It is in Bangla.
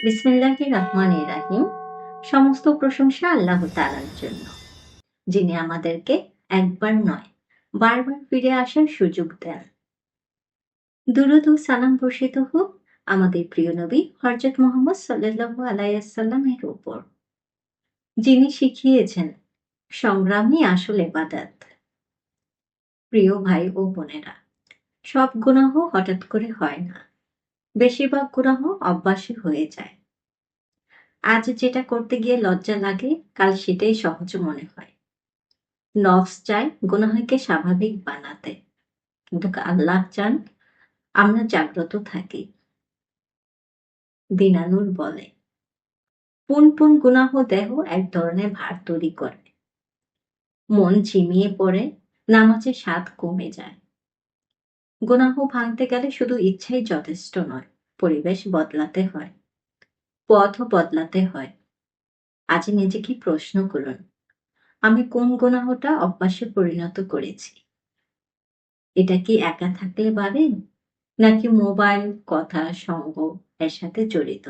বিসমিল্লাহির রহমানির রাহিম। সমস্ত প্রশংসা আল্লাহ তাআলার জন্য, যিনি আমাদেরকে একবার নয় বারবার ফিরে আসার সুযোগ দেন। দুরূদ ও সালাম বর্ষিত হোক আমাদের প্রিয় নবী হযরত মুহাম্মদ সাল্লাল্লাহু আলাইহি ওয়াসাল্লামের উপর, যিনি শিখিয়েছেন সংগ্রামই আসল ইবাদত। প্রিয় ভাই ও বোনেরা, সব গুনাহ হঠাৎ করে হয় না। বেশিরভাগ গুনাহ অভ্যাসে হয়ে যায়। আজ যেটা করতে গিয়ে লজ্জা লাগে, কাল সেটাই সহজ মনে হয়। নফস চায় গুনাহকে স্বাভাবিক বানাতে, কিন্তু আল্লাহ চান আমরা জাগ্রত থাকি। দিনানুর বলে, পুন পুন গুনাহ দেহ এক ধরনের ভার তৈরি করে। মন ঝিমিয়ে পড়ে, নামাজের স্বাদ কমে যায়। গুনাহ ভাঙতে গেলে শুধু ইচ্ছাই যথেষ্ট নয়, পরিবেশ বদলাতে হয়, পথও বদলাতে হয়। আজ নিজেকে প্রশ্ন করুন, আমি কোন গুনাহটা অভ্যাসে পরিণত করেছি? এটা কি একা থাকলে বাড়ে, নাকি মোবাইল, কথা, সঙ্গ এর সাথে জড়িত?